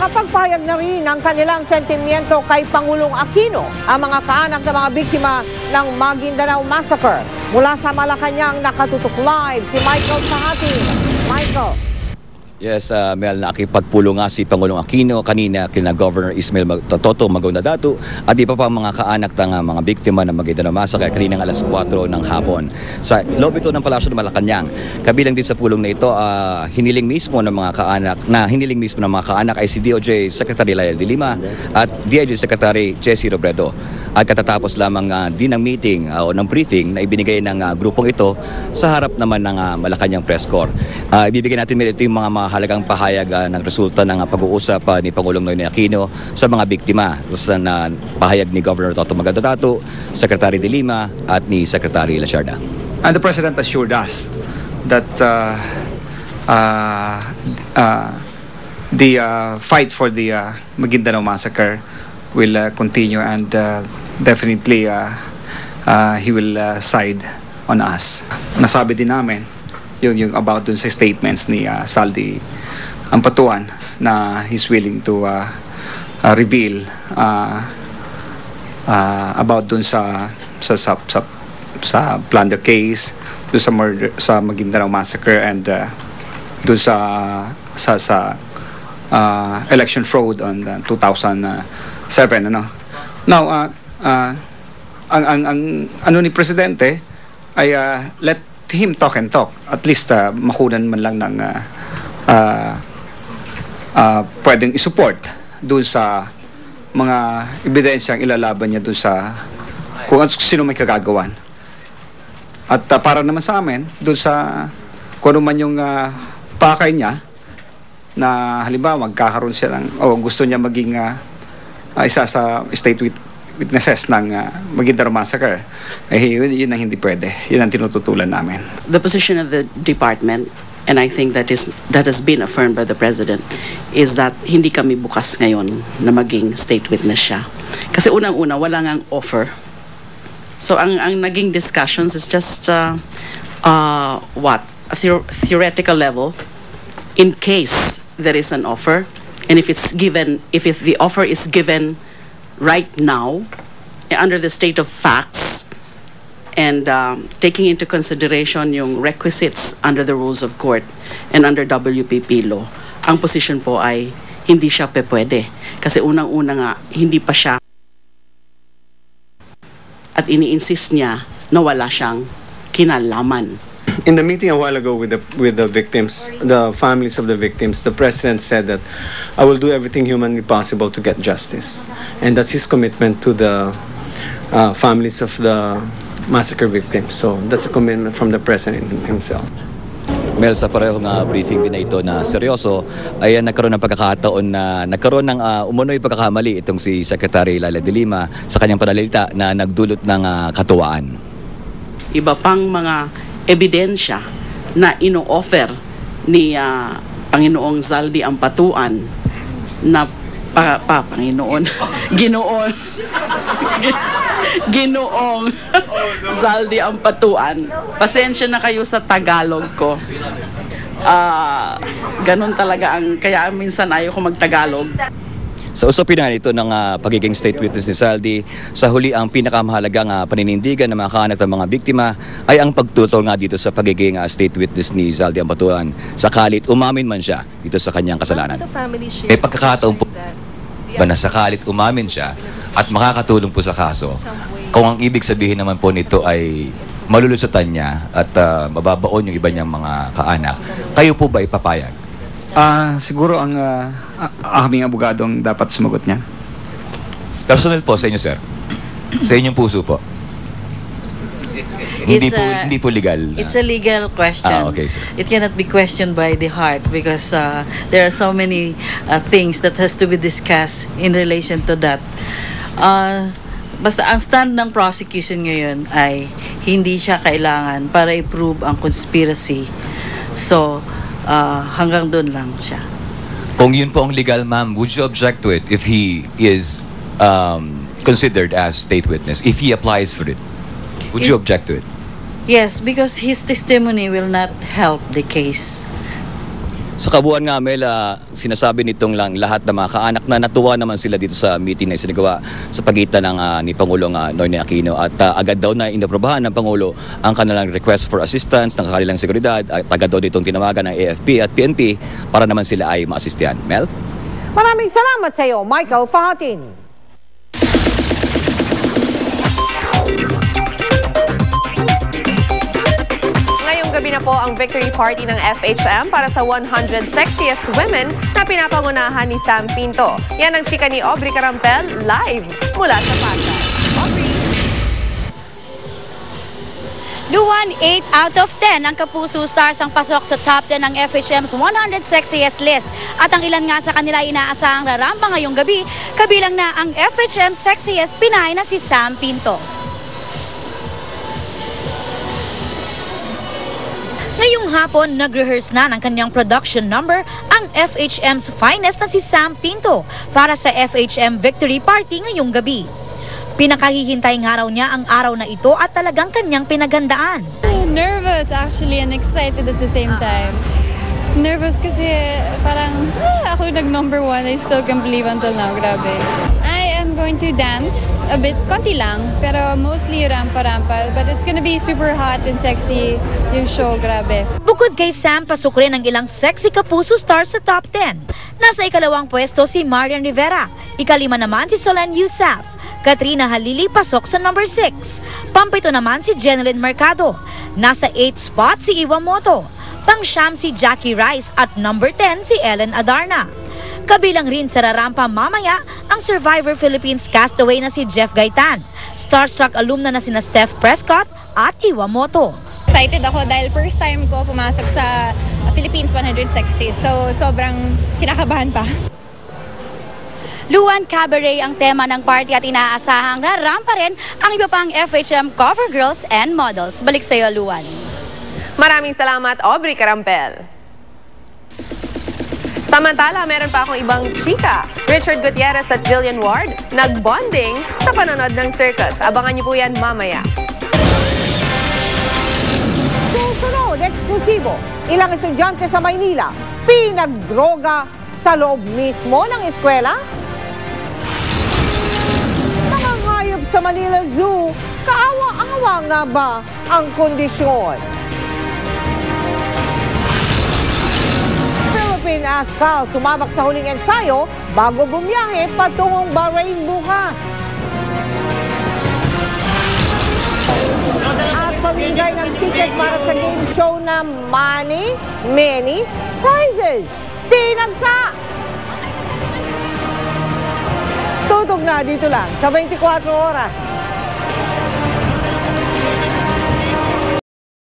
Nakapagpahayag na rin ng kanilang sentimiento kay Pangulong Aquino ang mga kaanak ng mga biktima ng Maguindanao Massacre. Mula sa Malacanang, nakatutok live si Michael Sahati. Michael. Yes, Mel, nakipagpulong nga si Pangulong Aquino kanina kina Governor Ismael Toto Magondadato at iba pa mga kaanak ng mga biktima ng Maguindanao Massacre kaninang alas 4 ng hapon. Sa loob ito ng Palasyo ng Malacanang, kabilang din sa pulong na ito, hiniling mismo ng mga kaanak ay si DOJ Secretary Lael de Lima at DIJ Secretary Jessie Robredo. At katatapos lamang din ng meeting o ng briefing na ibinigay ng grupong ito sa harap naman ng Malacanang Press Corps. Ibibigay natin ito yung mga mahalagang pahayag ng resulta ng pag-uusap ni Pangulong Noynoy Aquino sa mga biktima sa pahayag ni Governor Toto Magondadato, Secretary de Lima at ni Secretary Lasharda. And the President assured us that the fight for the Maguindanao Massacre will continue and definitely he will side on us. Nasabi din namin yung about dun sa statements ni Saldi Ampatuan na he's willing to reveal about dun sa plunder case, dun sa murder sa Maguindanao Massacre and dun sa election fraud on 2007 ano. Now ang ano ni presidente ay let him talk and talk, at least makunan man lang ng pwedeng isupport doon sa mga ebidensyang ilalaban niya doon sa kung sino may kagagawan. At para naman sa amin doon sa kung ano man yung pakay niya na halimbawa magkakaroon siya ng o gusto niya maging isa sa state witnesses ng Maguindanao Massacre, yun ang hindi pwede. Yun ang tinututulan namin. The position of the department, and I think that has been affirmed by the President, is that hindi kami bukas ngayon na maging state witness siya. Kasi unang-una, wala ngang offer. So ang naging discussions is just a theoretical level in case there is an offer, and if the offer is given right now under the state of facts and taking into consideration yung requisites under the rules of court and under WPP law, ang position po ay hindi siya pwede kasi unang-una nga hindi pa siya at ini-insist niya na wala siyang kinalaman. In the meeting a while ago with the victims, the families of the victims, the President said that I will do everything humanly possible to get justice, and that's his commitment to the families of the massacre victims. So that's a commitment from the President himself. Mel, sa parehong briefing din na ito na seryoso, ay nagkaroon ng pagkakataon na nagkaroon ng umunoy pagkakamali itong si Secretary Lael de Lima sa kanyang panalita na nagdulot ng katuwaan. Iba pang mga ebidensya na ino-offer ni Panginoong Zaldi Ampatuan na Ginoong Zaldi Ampatuan. Pasensya na kayo sa Tagalog ko. Ganun talaga kaya minsan ayaw ko mag-Tagalog. Sa usapin na ito ng pagiging state witness ni Saldi, sa huli ang pinakamahalagang paninindigan ng mga kaanak ng mga biktima ay ang pagtutol nga dito sa pagiging state witness ni Zaldi Ampatuan sakalit umamin man siya dito sa kanyang kasalanan. May pagkakataon po ba na sakalit umamin siya at makakatulong po sa kaso, kung ang ibig sabihin naman po nito ay malulusutan niya at mababaon yung iba niyang mga kaanak, kayo po ba ipapayag? Siguro ang aming abogadong dapat sumagot niya. Personal po sa inyo, sir. Sa inyong puso po. Hindi po legal. It's a legal question. Okay, sir. It cannot be questioned by the heart because there are so many things that has to be discussed in relation to that. Basta ang stand ng prosecution ngayon ay hindi siya kailangan para i-prove ang conspiracy. So, hanggang doon lang siya. Kung yun po ang legal, ma'am, would you object to it if he is considered as state witness? If he applies for it, would you object to it? Yes, because his testimony will not help the case. Sa kabuuan nga, Mel, sinasabi nitong lang lahat ng mga kaanak na natuwa naman sila dito sa meeting na isinagawa sa pagitan ng ni Pangulong Noynoy Aquino at agad daw na inaprobahan ng Pangulo ang kanilang request for assistance ng kanilang seguridad at agad daw ditong tinawagan ng AFP at PNP para naman sila ay maasistihan. Mel? Maraming salamat sa iyo, Michael Fahatin. Gabi na po ang victory party ng FHM para sa 100 Sexiest Women na pinapangunahan ni Sam Pinto. Yan ang chika ni Aubrey Carampel live mula sa Pasay. Aubrey. Luwan, 8 out of 10 ang Kapuso Stars ang pasok sa top 10 ng FHM's 100 Sexiest list. At ang ilan nga sa kanila inaasahang rarampa ngayong gabi, kabilang na ang FHM Sexiest Pinay na si Sam Pinto. Ngayong hapon, nag-rehearse na ng kanyang production number ang FHM's finest na si Sam Pinto para sa FHM Victory Party ngayong gabi. Pinakahihintay nga raw niya ang araw na ito at talagang kanyang pinaghandaan. Nervous actually and excited at the same time. Nervous kasi parang ako nag-number 1, I still can't believe until now, grabe. I am going to dance a bit, konti lang, pero mostly rampa-rampa. But it's gonna be super hot and sexy yung show, grabe. Bukod kay Sam, pasok rin ang ilang sexy Kapuso stars sa top 10. Nasa ikalawang pwesto si Marian Rivera, ikalima naman si Solen Yusaf, Katrina Halili pasok sa number 6, pampito naman si Jeneline Mercado, nasa 8 spot si Iwa Moto, pang-siyam si Jackie Rice at number 10 si Ellen Adarna. Kabilang rin sa rarampa mamaya ang Survivor Philippines castaway na si Jeff Gaitan, starstruck alumna na sina Steph Prescott at Iwa Moto. Excited ako dahil first time ko pumasok sa Philippines 100 Sexiest, so sobrang kinakabahan pa. Luwan, cabaret ang tema ng party at inaasahang rarampa rin ang iba pang FHM cover girls and models. Balik sa iyo, Luwan. Maraming salamat, Aubrey Carampel. Samantala, meron pa akong ibang chika. Richard Gutierrez at Jillian Ward nag-bonding sa panonood ng circus. Abangan niyo po yan mamaya. Susunod, eksklusibo. Ilang estudyante sa Maynila pinagdroga sa loob mismo ng eskwela. Mga hayop sa Manila Zoo, kaawa-awa nga ba ang kondisyon? Philippine Ascal sumabak sa huling ensayo bago bumiyahe patungong Bahrain bukas. At pamigay ng ticket para sa game show na Money, Many Prizes. Tinagsa! Tutok na dito lang sa 24 oras.